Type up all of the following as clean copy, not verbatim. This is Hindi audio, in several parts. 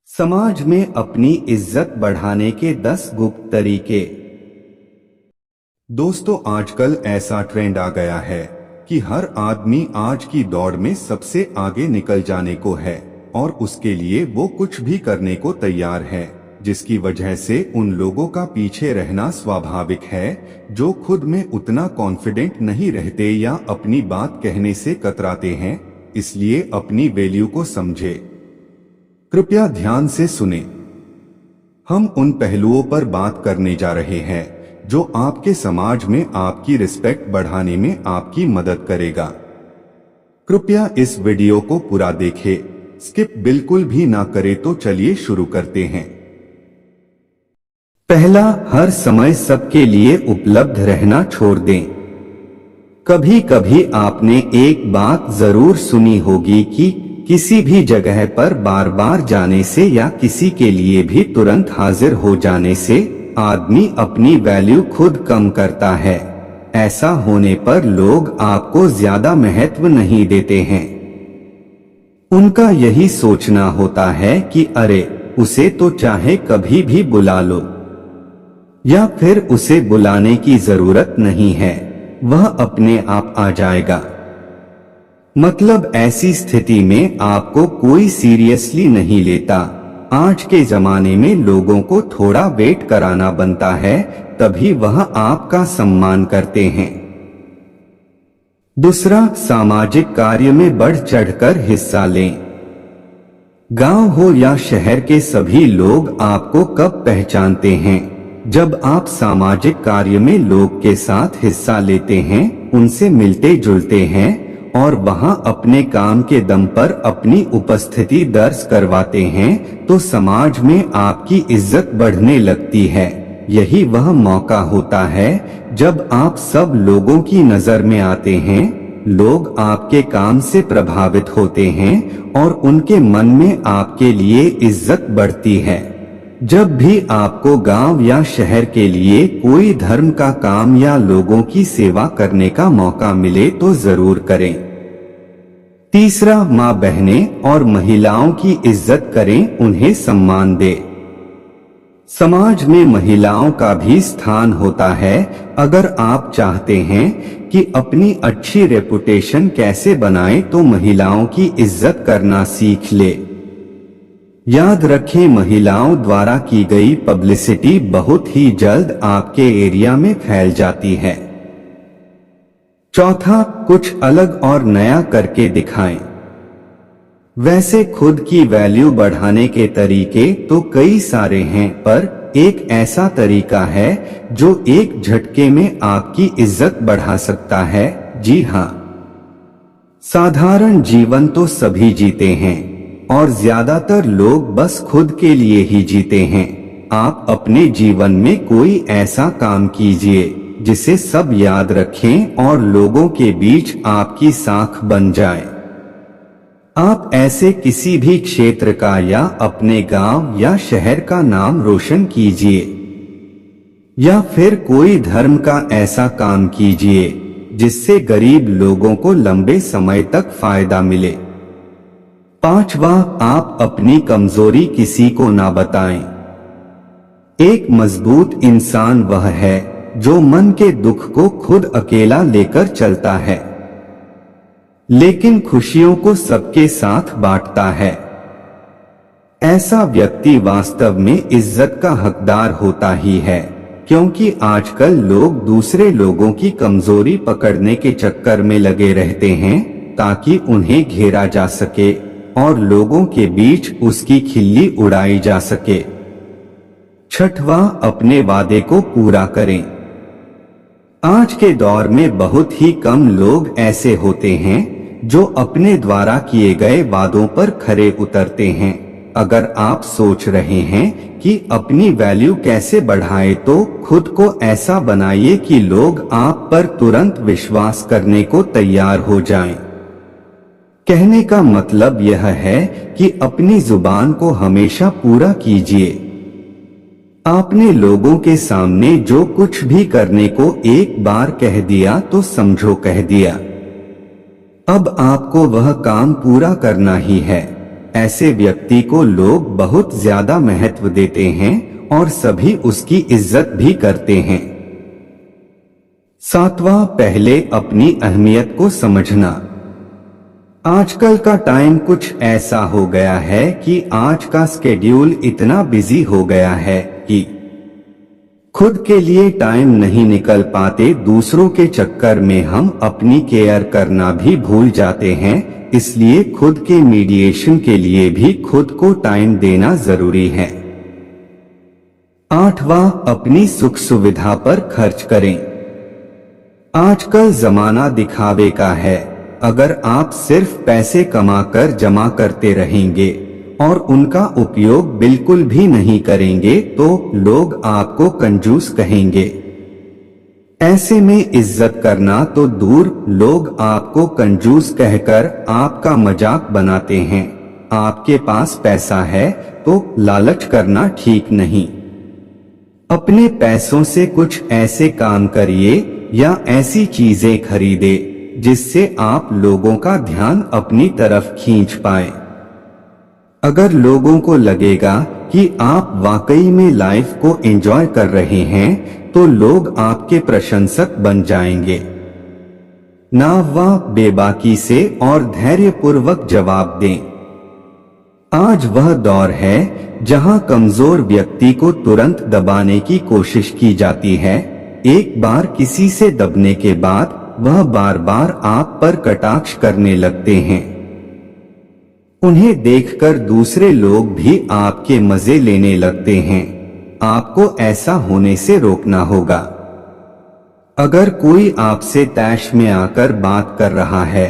समाज में अपनी इज्जत बढ़ाने के 10 गुप्त तरीके। दोस्तों, आजकल ऐसा ट्रेंड आ गया है कि हर आदमी आज की दौड़ में सबसे आगे निकल जाने को है और उसके लिए वो कुछ भी करने को तैयार है, जिसकी वजह से उन लोगों का पीछे रहना स्वाभाविक है जो खुद में उतना कॉन्फिडेंट नहीं रहते या अपनी बात कहने से कतराते हैं। इसलिए अपनी वैल्यू को समझे। कृपया ध्यान से सुने। हम उन पहलुओं पर बात करने जा रहे हैं जो आपके समाज में आपकी रिस्पेक्ट बढ़ाने में आपकी मदद करेगा। कृपया इस वीडियो को पूरा देखें, स्किप बिल्कुल भी ना करें। तो चलिए शुरू करते हैं। पहला, हर समय सबके लिए उपलब्ध रहना छोड़ दें। कभी कभी आपने एक बात जरूर सुनी होगी कि किसी भी जगह पर बार बार जाने से या किसी के लिए भी तुरंत हाजिर हो जाने से आदमी अपनी वैल्यू खुद कम करता है। ऐसा होने पर लोग आपको ज्यादा महत्व नहीं देते हैं। उनका यही सोचना होता है कि अरे, उसे तो चाहे कभी भी बुला लो, या फिर उसे बुलाने की जरूरत नहीं है, वह अपने आप आ जाएगा। मतलब ऐसी स्थिति में आपको कोई सीरियसली नहीं लेता। आज के जमाने में लोगों को थोड़ा वेट कराना बनता है, तभी वह आपका सम्मान करते हैं। दूसरा, सामाजिक कार्य में बढ़ चढ़कर हिस्सा लें। गांव हो या शहर के सभी लोग आपको कब पहचानते हैं? जब आप सामाजिक कार्य में लोग के साथ हिस्सा लेते हैं, उनसे मिलते जुलते हैं और वहां अपने काम के दम पर अपनी उपस्थिति दर्ज करवाते हैं, तो समाज में आपकी इज्जत बढ़ने लगती है। यही वह मौका होता है जब आप सब लोगों की नजर में आते हैं, लोग आपके काम से प्रभावित होते हैं और उनके मन में आपके लिए इज्जत बढ़ती है। जब भी आपको गांव या शहर के लिए कोई धर्म का काम या लोगों की सेवा करने का मौका मिले तो जरूर करें। तीसरा, माँ बहनें और महिलाओं की इज्जत करें, उन्हें सम्मान दें। समाज में महिलाओं का भी स्थान होता है। अगर आप चाहते हैं कि अपनी अच्छी रेपुटेशन कैसे बनाएं, तो महिलाओं की इज्जत करना सीख ले। याद रखें, महिलाओं द्वारा की गई पब्लिसिटी बहुत ही जल्द आपके एरिया में फैल जाती है। चौथा, कुछ अलग और नया करके दिखाएं। वैसे खुद की वैल्यू बढ़ाने के तरीके तो कई सारे हैं, पर एक ऐसा तरीका है जो एक झटके में आपकी इज्जत बढ़ा सकता है। जी हाँ, साधारण जीवन तो सभी जीते हैं और ज्यादातर लोग बस खुद के लिए ही जीते हैं। आप अपने जीवन में कोई ऐसा काम कीजिए जिसे सब याद रखें और लोगों के बीच आपकी साख बन जाए। आप ऐसे किसी भी क्षेत्र का या अपने गांव या शहर का नाम रोशन कीजिए, या फिर कोई धर्म का ऐसा काम कीजिए जिससे गरीब लोगों को लंबे समय तक फायदा मिले। पांचवा, आप अपनी कमजोरी किसी को ना बताएं। एक मजबूत इंसान वह है जो मन के दुख को खुद अकेला लेकर चलता है, लेकिन खुशियों को सबके साथ बांटता है। ऐसा व्यक्ति वास्तव में इज्जत का हकदार होता ही है, क्योंकि आजकल लोग दूसरे लोगों की कमजोरी पकड़ने के चक्कर में लगे रहते हैं ताकि उन्हें घेरा जा सके और लोगों के बीच उसकी खिल्ली उड़ाई जा सके। छठवां, अपने वादे को पूरा करें। आज के दौर में बहुत ही कम लोग ऐसे होते हैं जो अपने द्वारा किए गए वादों पर खरे उतरते हैं। अगर आप सोच रहे हैं कि अपनी वैल्यू कैसे बढ़ाएं, तो खुद को ऐसा बनाइए कि लोग आप पर तुरंत विश्वास करने को तैयार हो जाएं। कहने का मतलब यह है कि अपनी जुबान को हमेशा पूरा कीजिए। आपने लोगों के सामने जो कुछ भी करने को एक बार कह दिया तो समझो कह दिया। अब आपको वह काम पूरा करना ही है। ऐसे व्यक्ति को लोग बहुत ज्यादा महत्व देते हैं और सभी उसकी इज्जत भी करते हैं। 7वां, पहले अपनी अहमियत को समझना। आजकल का टाइम कुछ ऐसा हो गया है कि आज का स्केड्यूल इतना बिजी हो गया है कि खुद के लिए टाइम नहीं निकल पाते। दूसरों के चक्कर में हम अपनी केयर करना भी भूल जाते हैं, इसलिए खुद के मीडिएशन के लिए भी खुद को टाइम देना जरूरी है। 8वां, अपनी सुख सुविधा पर खर्च करें। आजकल जमाना दिखावे का है। अगर आप सिर्फ पैसे कमाकर जमा करते रहेंगे और उनका उपयोग बिल्कुल भी नहीं करेंगे तो लोग आपको कंजूस कहेंगे। ऐसे में इज्जत करना तो दूर, लोग आपको कंजूस कहकर आपका मजाक बनाते हैं। आपके पास पैसा है तो लालच करना ठीक नहीं। अपने पैसों से कुछ ऐसे काम करिए या ऐसी चीजें खरीदे जिससे आप लोगों का ध्यान अपनी तरफ खींच पाए। अगर लोगों को लगेगा कि आप वाकई में लाइफ को एंजॉय कर रहे हैं तो लोग आपके प्रशंसक बन जाएंगे। 9वां, बेबाकी से और धैर्यपूर्वक जवाब दें। आज वह दौर है जहां कमजोर व्यक्ति को तुरंत दबाने की कोशिश की जाती है। एक बार किसी से दबने के बाद वह बार बार आप पर कटाक्ष करने लगते हैं। उन्हें देखकर दूसरे लोग भी आपके मजे लेने लगते हैं। आपको ऐसा होने से रोकना होगा। अगर कोई आपसे तैश में आकर बात कर रहा है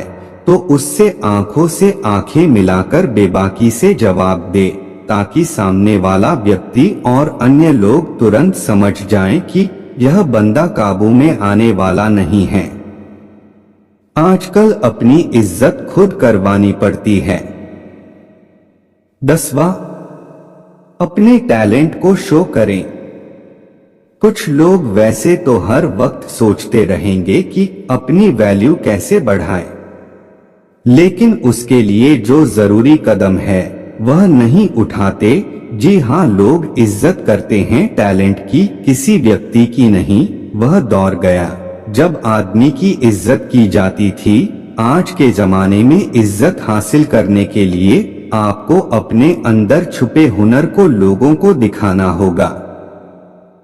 तो उससे आंखों से आंखें मिलाकर बेबाकी से जवाब दे, ताकि सामने वाला व्यक्ति और अन्य लोग तुरंत समझ जाएं कि यह बंदा काबू में आने वाला नहीं है। आजकल अपनी इज्जत खुद करवानी पड़ती है। 10वां, अपने टैलेंट को शो करें। कुछ लोग वैसे तो हर वक्त सोचते रहेंगे कि अपनी वैल्यू कैसे बढ़ाएं, लेकिन उसके लिए जो जरूरी कदम है वह नहीं उठाते। जी हाँ, लोग इज्जत करते हैं टैलेंट की, किसी व्यक्ति की नहीं। वह दौर गया जब आदमी की इज्जत की जाती थी। आज के जमाने में इज्जत हासिल करने के लिए आपको अपने अंदर छुपे हुनर को लोगों को दिखाना होगा।